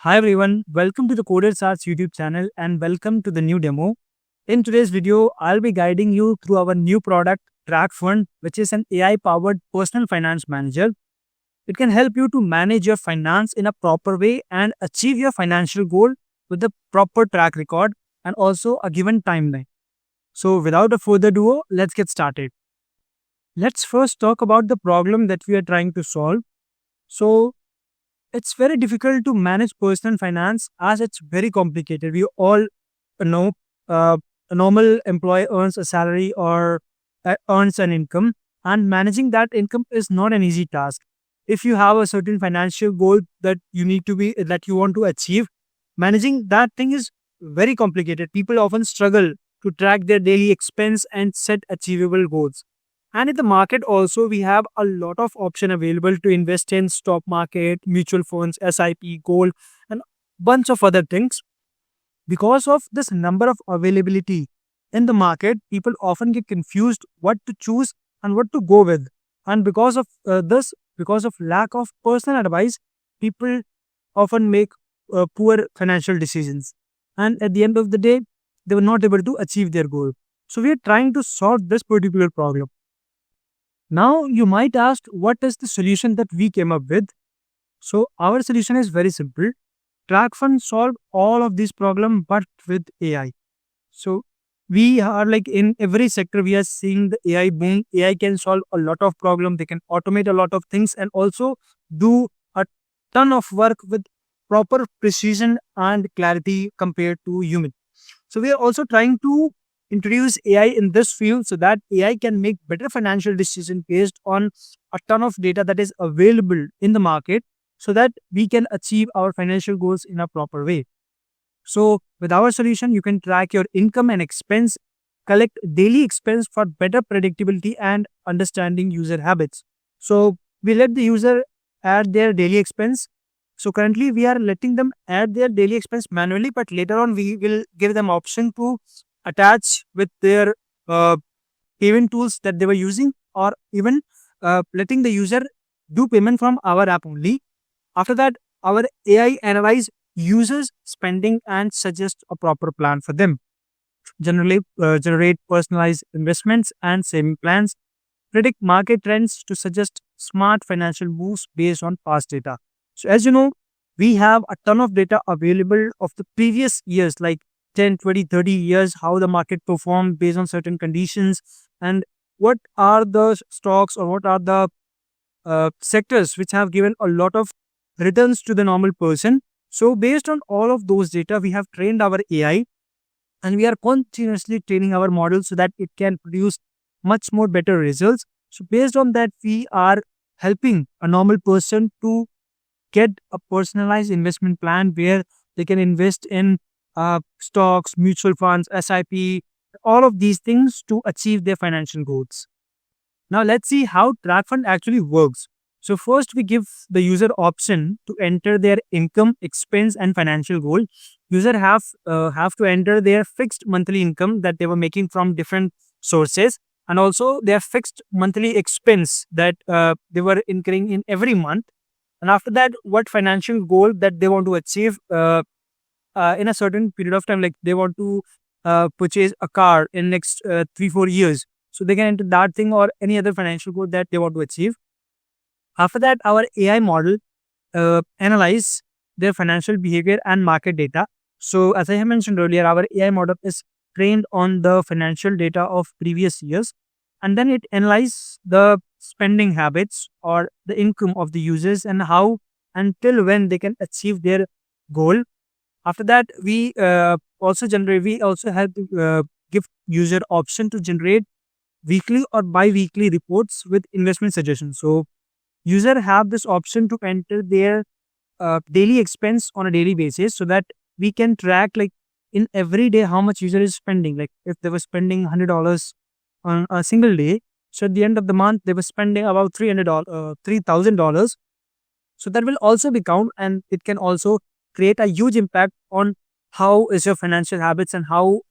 Hi everyone, welcome to the Codersarts YouTube channel and welcome to the new demo. In today's video, I'll be guiding you through our new product TraqFund, which is an AI-powered personal finance manager. It can help you to manage your finance in a proper way and achieve your financial goal with a proper track record and also a given timeline. So without a further ado, let's get started. Let's first talk about the problem that we are trying to solve. So it's very difficult to manage personal finance as it's very complicated. We all know a normal employee earns a salary or earns an income, and managing that income is not an easy task. If you have a certain financial goal that you want to achieve, managing that thing is very complicated. People often struggle to track their daily expense and set achievable goals. And in the market also, we have a lot of option available to invest in stock market, mutual funds, SIP, gold, and bunch of other things. Because of this number of availability in the market, people often get confused what to choose and what to go with. And because of lack of personal advice, people often make poor financial decisions. And at the end of the day, they were not able to achieve their goal. So we are trying to solve this particular problem. Now, you might ask, what is the solution that we came up with? So, our solution is very simple. TraqFund solve all of these problems, but with AI. So, we are like in every sector, we are seeing the AI boom. AI can solve a lot of problems. They can automate a lot of things and also do a ton of work with proper precision and clarity compared to human. So, we are also trying to introduce AI in this field so that AI can make better financial decisions based on a ton of data that is available in the market so that we can achieve our financial goals in a proper way. So with our solution, you can track your income and expense, collect daily expense for better predictability and understanding user habits. So we let the user add their daily expense. So currently we are letting them add their daily expense manually, but later on we will give them option to attach with their payment tools that they were using, or even letting the user do payment from our app only. After that, our AI analyze users spending and suggest a proper plan for them. Generate personalized investments and saving plans, predict market trends to suggest smart financial moves based on past data. So as you know, we have a ton of data available of the previous years, like 10, 20, 30 years, how the market performed based on certain conditions, and what are the stocks or what are the sectors which have given a lot of returns to the normal person. So based on all of those data, we have trained our AI and we are continuously training our model so that it can produce much more better results. So based on that, we are helping a normal person to get a personalized investment plan where they can invest in stocks, mutual funds, SIP, all of these things to achieve their financial goals. Now let's see how TraqFund actually works. So first we give the user option to enter their income, expense and financial goal. User have to enter their fixed monthly income that they were making from different sources and also their fixed monthly expense that they were incurring in every month. And after that, what financial goal that they want to achieve in a certain period of time, like they want to purchase a car in next 3-4 years. So they can enter that thing or any other financial goal that they want to achieve. After that, our AI model analyze their financial behavior and market data. So as I have mentioned earlier, our AI model is trained on the financial data of previous years. And then it analyzes the spending habits or the income of the users and how until when they can achieve their goal. After that, we also have to give user option to generate weekly or bi-weekly reports with investment suggestions. So user have this option to enter their daily expense on a daily basis so that we can track like in every day how much user is spending. Like if they were spending $100 on a single day, so at the end of the month, they were spending about $3,000. So that will also be count and it can also create a huge impact on how is your financial habits and how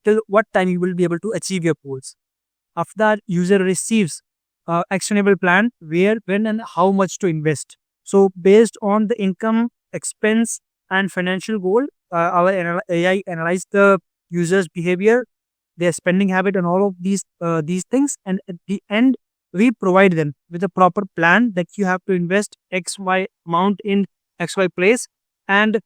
till what time you will be able to achieve your goals. After that, user receives actionable plan where, when and how much to invest. So based on the income, expense and financial goal. Our AI analyze the user's behavior, their spending habit, and all of these things. And at the end, we provide them with a proper plan that you have to invest XY amount in XY place, and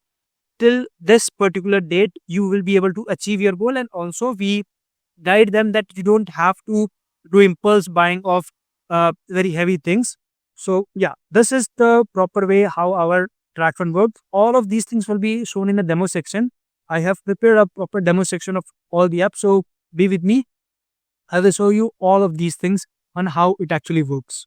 till this particular date, you will be able to achieve your goal. And also, we guide them that you don't have to do impulse buying of very heavy things. So yeah, this is the proper way how our TraqFund works. All of these things will be shown in the demo section. I have prepared a proper demo section of all the apps. So be with me. I will show you all of these things on how it actually works.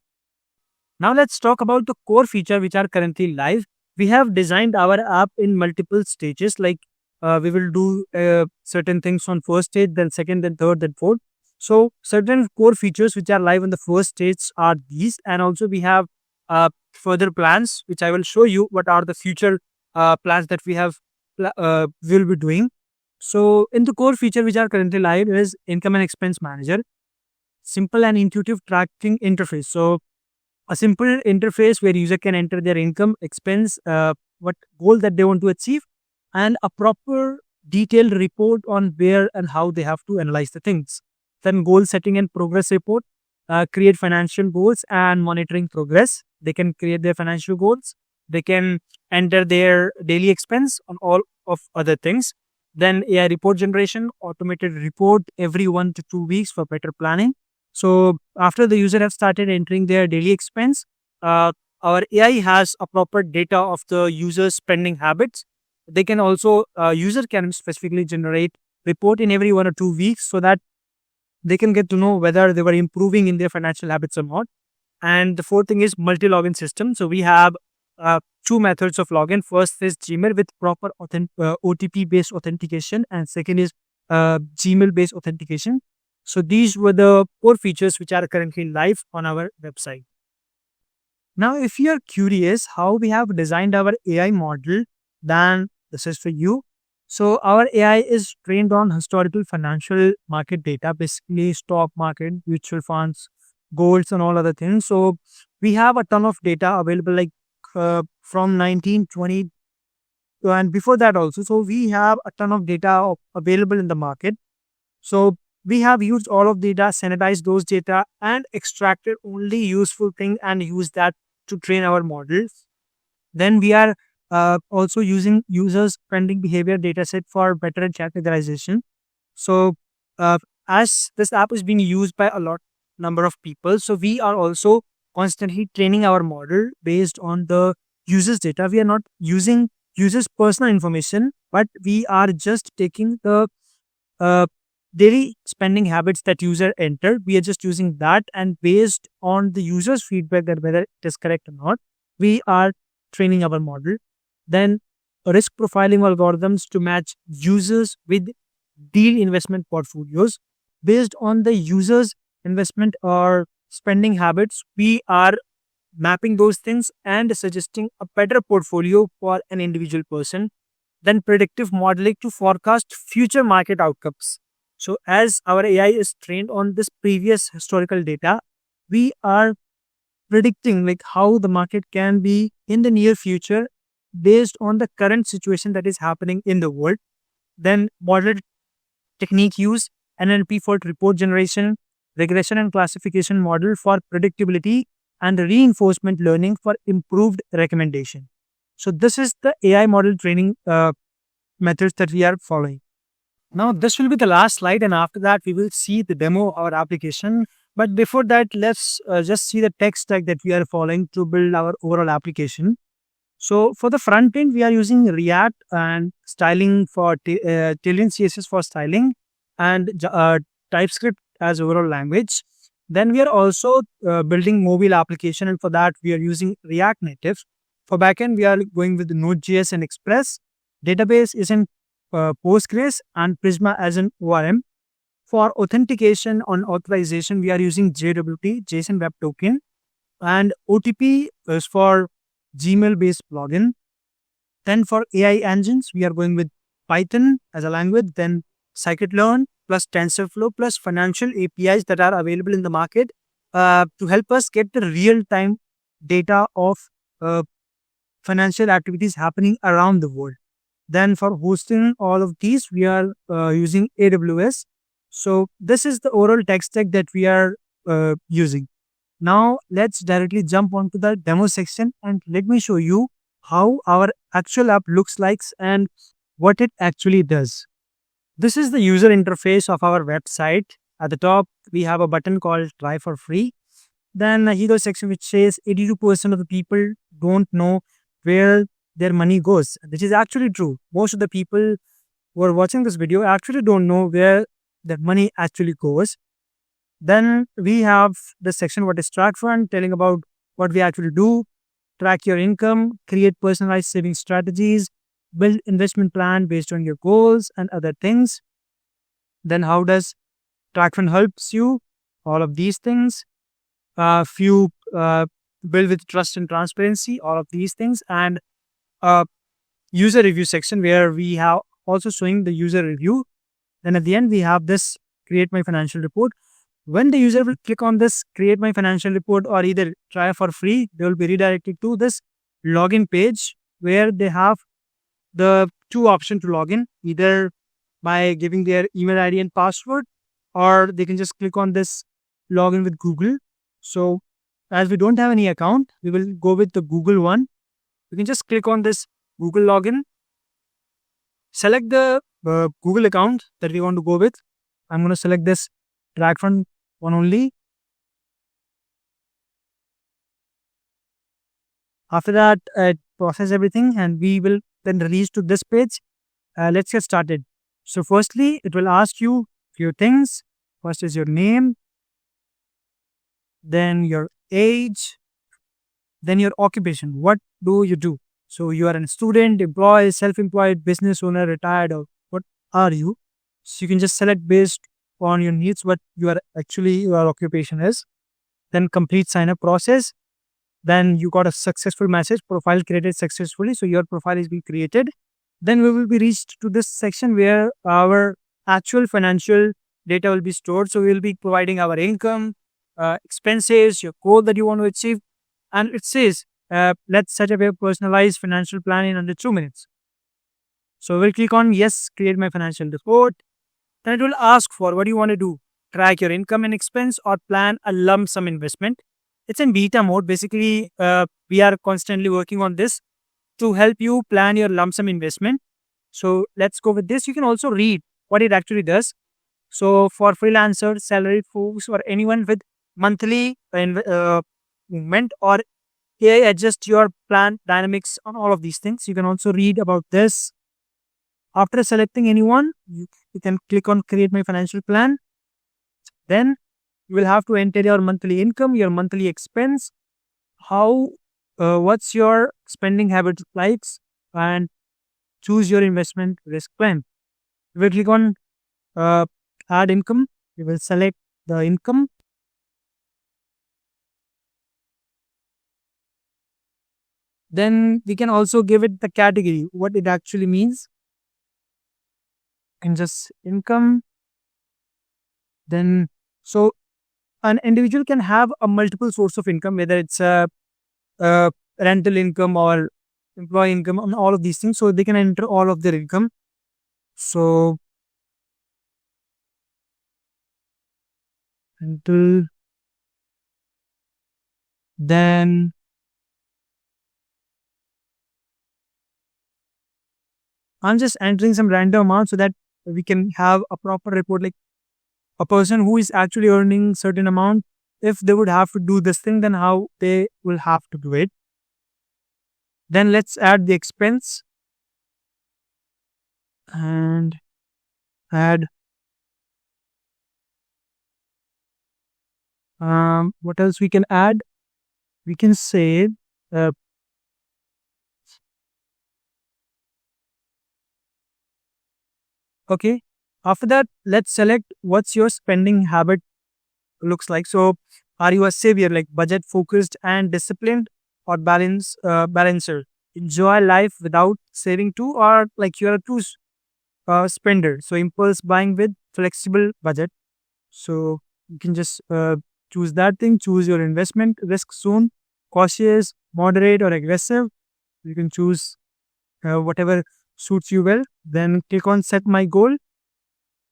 Now let's talk about the core feature which are currently live. We have designed our app in multiple stages. Like we will do certain things on first stage, then second, then third, then fourth. So certain core features which are live on the first stage are these, and also we have further plans which I will show you what are the future plans that we have will be doing. So in the core feature which are currently live is income and expense manager, simple and intuitive tracking interface. So a simple interface where user can enter their income, expense, what goal that they want to achieve, and a proper detailed report on where and how they have to analyze the things. Then goal setting and progress report, create financial goals and monitoring progress. They can create their financial goals. They can enter their daily expense on all of other things. Then AI report generation, automated report every 1 to 2 weeks for better planning. So after the user have started entering their daily expense, our AI has a proper data of the user's spending habits. They can also, user can specifically generate report in every 1 or 2 weeks so that they can get to know whether they were improving in their financial habits or not. And the fourth thing is multi-login system. So we have two methods of login. First is Gmail with proper OTP-based authentication, and second is Gmail-based authentication. So these were the core features which are currently live on our website. Now, if you are curious how we have designed our AI model, then this is for you. So our AI is trained on historical financial market data, basically stock market, mutual funds, golds, and all other things. So we have a ton of data available, like from 1920 and before that also. So we have a ton of data available in the market. So we have used all of data, sanitized those data, and extracted only useful thing and use that to train our models. Then we are also using users spending behavior dataset for better categorization. So as this app is being used by a lot number of people, so we are also constantly training our model based on the users data. We are not using users personal information, but we are just taking the daily spending habits that user entered. We are just using that, and based on the user's feedback that whether it is correct or not, we are training our model. Then risk profiling algorithms to match users with deal investment portfolios. Based on the user's investment or spending habits, we are mapping those things and suggesting a better portfolio for an individual person. Then predictive modeling to forecast future market outcomes. So as our AI is trained on this previous historical data, we are predicting like how the market can be in the near future based on the current situation that is happening in the world. Then model technique use, NLP for report generation, regression and classification model for predictability, and reinforcement learning for improved recommendation. So this is the AI model training methods that we are following. Now this will be the last slide, and after that we will see the demo of our application. But before that, let's just see the tech stack that we are following to build our overall application. So for the front end, we are using React and styling for Tailwind CSS for styling, and TypeScript as overall language. Then we are also building mobile application, and for that we are using React Native. For backend, we are going with Node.js and Express. Database is in Postgres and Prisma as an ORM. For authentication and authorization, we are using JWT, JSON Web Token, and OTP is for Gmail-based plugin. Then for AI engines, we are going with Python as a language, then scikit-learn plus TensorFlow plus financial APIs that are available in the market to help us get the real-time data of financial activities happening around the world. Then for hosting all of these, we are using AWS. So this is the overall tech stack that we are using. Now let's directly jump onto the demo section and let me show you how our actual app looks like and what it actually does. This is the user interface of our website. At the top, we have a button called Try for Free. Then a hero section which says 82% of the people don't know where their money goes. This is actually true. Most of the people who are watching this video actually don't know where their money actually goes. Then we have the section what is TraqFund, telling about what we actually do, track your income, create personalized saving strategies, build investment plan based on your goals and other things. Then how does TraqFund helps you? All of these things. Few build with trust and transparency, all of these things, and user review section where we have also showing the user review. Then at the end, we have this create my financial report. When the user will click on this create my financial report or either try for free, they will be redirected to this login page where they have the two options to log in, either by giving their email ID and password, or they can just click on this login with Google. So as we don't have any account, we will go with the Google one. You can just click on this Google login, select the Google account that we want to go with. I'm going to select this TraqFund one only. After that, process everything and we will then release to this page. Let's get started. So firstly, it will ask you few things. First is your name, then your age, then your occupation. What do you do? So you are a student, employee, self-employed, business owner, retired, or what are you? So you can just select based on your needs what your occupation is. Then complete sign up process. Then you got a successful message, profile created successfully. So your profile is being created. Then we will be reached to this section where our actual financial data will be stored. So we will be providing our income, expenses, your goal that you want to achieve. And it says, let's set up a personalized financial plan in under 2 minutes. So we'll click on yes, create my financial report. Then it will ask for what do you want to do? Track your income and expense or plan a lump sum investment. It's in beta mode. Basically, we are constantly working on this to help you plan your lump sum investment. So let's go with this. You can also read what it actually does. So for freelancers, salaried folks, or anyone with monthly movement or AI adjust your plan dynamics on all of these things. You can also read about this. After selecting anyone, you can click on create my financial plan. Then you will have to enter your monthly income, your monthly expense, what's your spending habit likes, and choose your investment risk plan. You will click on add income. You will select the income. Then we can also give it the category, what it actually means. And just income. Then, so an individual can have a multiple source of income, whether it's a rental income or employee income and all of these things. So they can enter all of their income. So rental, then I'm just entering some random amount so that we can have a proper report, like a person who is actually earning certain amount, if they would have to do this thing, then how they will have to do it. Then let's add the expense and add what else we can add? We can say okay. After that, let's select what's your spending habit looks like. So are you a savior, like budget focused and disciplined, or balancer? Enjoy life without saving too, or like you're a true spender. So impulse buying with flexible budget. So you can just choose that thing, choose your investment risk zone, cautious, moderate, or aggressive. You can choose whatever suits you well. Then click on set my goal.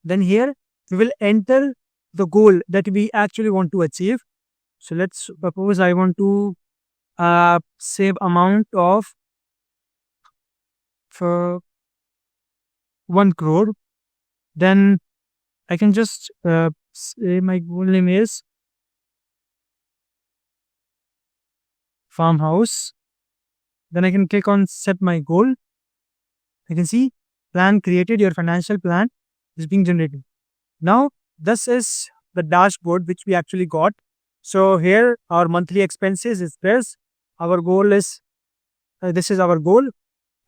Then here we will enter the goal that we actually want to achieve. So let's suppose I want to save amount of for 1 crore. Then I can just say my goal name is farmhouse. Then I can click on set my goal. You can see plan created, your financial plan is being generated. Now, this is the dashboard which we actually got. So here our monthly expenses is this. Our goal is, this is our goal,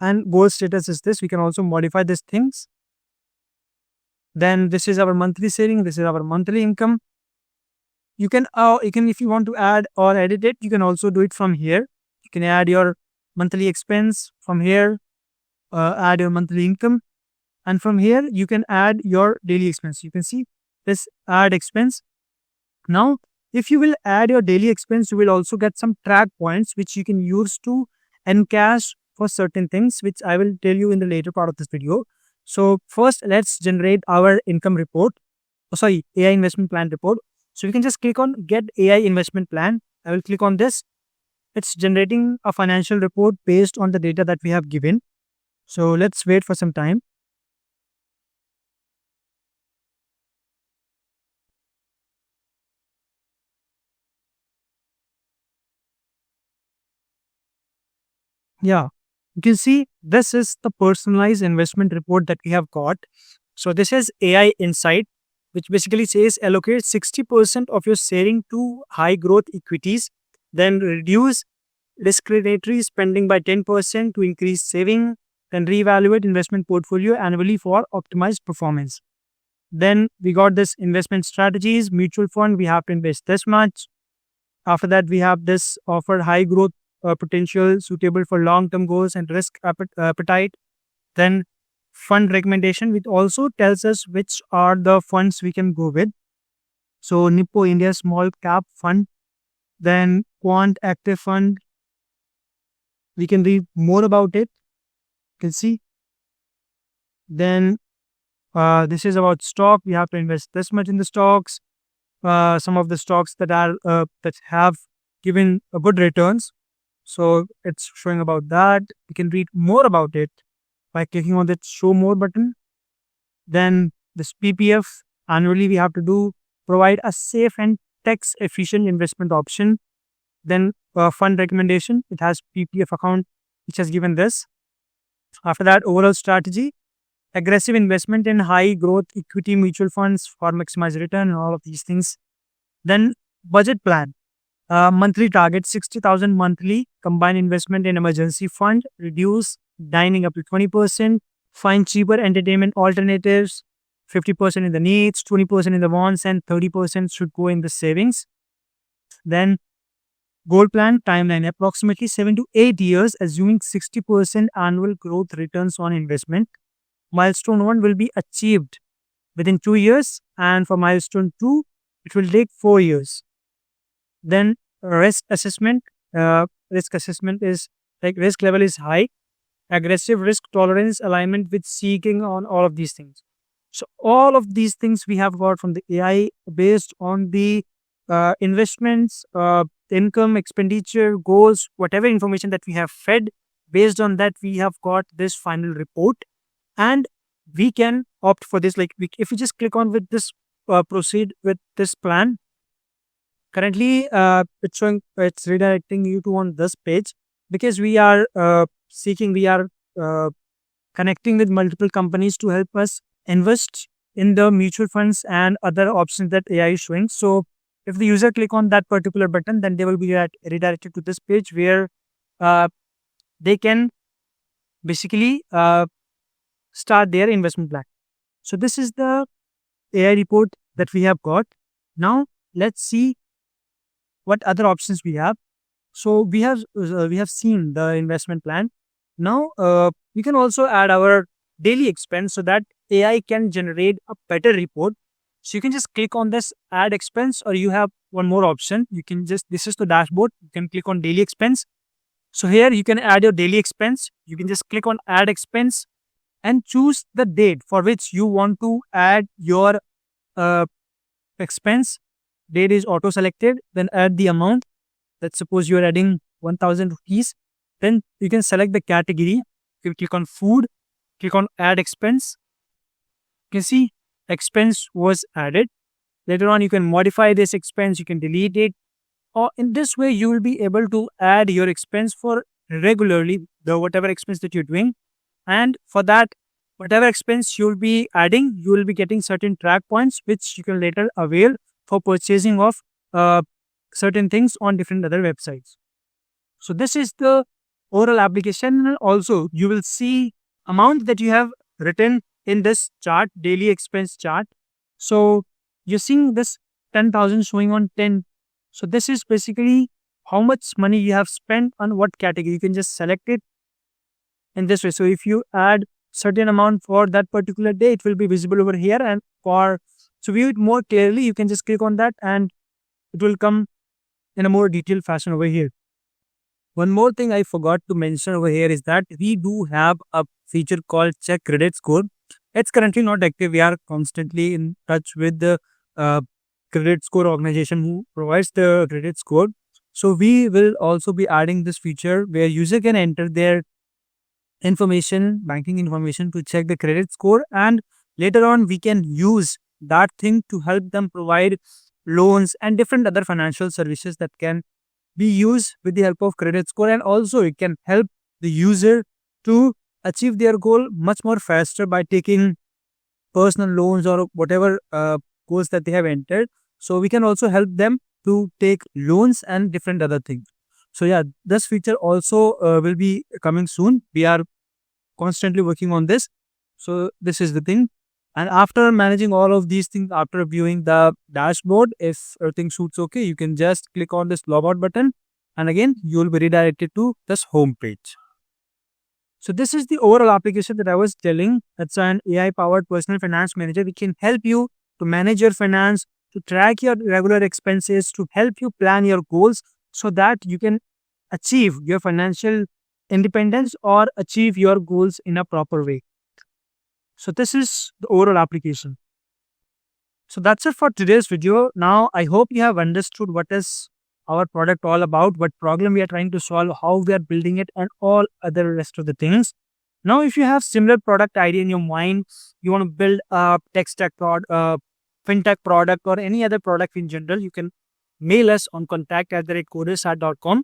and goal status is this. We can also modify these things. Then this is our monthly saving. This is our monthly income. You can if you want to add or edit it, you can also do it from here. You can add your monthly expense from here, add your monthly income, and from here you can add your daily expense. You can see this add expense. Now, if you will add your daily expense, you will also get some track points which you can use to encash for certain things, which I will tell you in the later part of this video. So first, let's generate our income report. AI investment plan report. So we can just click on get AI investment plan. I will click on this. It's generating a financial report based on the data that we have given. So let's wait for some time. Yeah, you can see this is the personalized investment report that we have got. So this is AI Insight, which basically says allocate 60% of your saving to high growth equities, then reduce discretionary spending by 10% to increase saving, then reevaluate investment portfolio annually for optimized performance. Then we got this investment strategies, mutual fund, we have to invest this much. After that, we have this offer high growth potential suitable for long-term goals and risk appetite. Then fund recommendation, which also tells us which are the funds we can go with. So Nippo India Small Cap Fund, then Quant Active Fund. We can read more about it. You can see. Then this is about stock. We have to invest this much in the stocks. Some of the stocks that are that have given good returns. So it's showing about that. You can read more about it by clicking on that show more button. Then this PPF, annually we have to do provide a safe and tax efficient investment option. Then fund recommendation, it has PPF account which has given this. After that, overall strategy, aggressive investment in high growth equity mutual funds for maximized return and all of these things. Then budget plan, monthly target 60,000 monthly, combined investment in emergency fund, reduce dining up to 20%, find cheaper entertainment alternatives, 50% in the needs, 20% in the wants, and 30% should go in the savings. Then goal plan timeline, approximately 7 to 8 years, assuming 60% annual growth returns on investment. Milestone 1 will be achieved within 2 years, and for milestone 2, it will take 4 years. Then risk assessment. Risk assessment is like risk level is high, aggressive risk tolerance, alignment with seeking on all of these things. So all of these things we have got from the AI based on the investments, income, expenditure, goals, whatever information that we have fed. Based on that, we have got this final report, and we can opt for this. Like if we just click on with this, proceed with this plan. Currently, it's showing, it's redirecting you to on this page because we are connecting with multiple companies to help us invest in the mutual funds and other options that AI is showing. So if the user click on that particular button, then they will be redirected to this page where they can basically start their investment plan. So this is the AI report that we have got. Now let's see what other options we have. So we have seen the investment plan. Now we can also add our daily expense so that AI can generate a better report. So you can just click on this add expense, or you have one more option. You can just, this is the dashboard. You can click on daily expense. So here you can add your daily expense. You can just click on add expense. and choose the date for which you want to add your uh, expense. Date is auto selected, then add the amount. Let's suppose you are adding 1000 rupees. Then you can select the category. You click on food, click on add expense. You can see expense was added. Later on, you can modify this expense, you can delete it, or in this way, you will be able to add your expense for regularly, the whatever expense that you're doing. And for that, whatever expense you'll be adding, you will be getting certain track points, which you can later avail for purchasing of uh, certain things on different other websites. So this is the overall application. And also, you will see amount that you have written in this chart, daily expense chart. So you're seeing this 10,000 showing on 10. So this is basically how much money you have spent on what category. You can just select it in this way. So if you add certain amount for that particular day, it will be visible over here. And for to view it more clearly, you can just click on that and it will come in a more detailed fashion over here. One more thing I forgot to mention over here is that we do have a feature called check credit score. It's currently not active. We are constantly in touch with the credit score organization who provides the credit score. So we will also be adding this feature where user can enter their information, banking information to check the credit score, and later on we can use that thing to help them provide loans and different other financial services that can be used with the help of credit score. And also it can help the user to achieve their goal much more faster by taking personal loans or whatever goals that they have entered. So we can also help them to take loans and different other things. So yeah, this feature also will be coming soon. We are constantly working on this. So this is the thing. And after managing all of these things, after viewing the dashboard, if everything suits okay, you can just click on this logout button. And again, you will be redirected to this home page. So this is the overall application that I was telling. It's an AI-powered personal finance manager. We can help you to manage your finance, to track your regular expenses, to help you plan your goals so that you can achieve your financial independence or achieve your goals in a proper way. So this is the overall application. So that's it for today's video. Now, I hope you have understood what is our product all about, what problem we are trying to solve, how we are building it, and all other rest of the things. Now, if you have similar product idea in your mind, you want to build a tech stack product, fintech product, or any other product in general, you can mail us on contact@codersarts.com.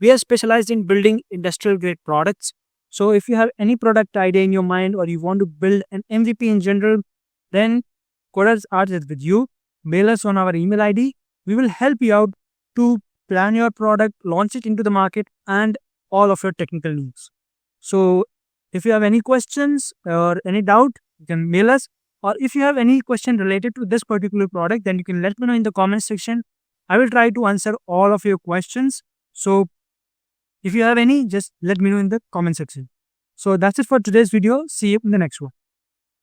We are specialized in building industrial grade products. So if you have any product idea in your mind or you want to build an MVP in general, then Codersarts is with you. Mail us on our email ID. We will help you out to plan your product, launch it into the market, and all of your technical needs. So if you have any questions or any doubt, you can mail us. Or if you have any question related to this particular product, then you can let me know in the comment section. I will try to answer all of your questions. So if you have any, just let me know in the comment section. So that's it for today's video. See you in the next one.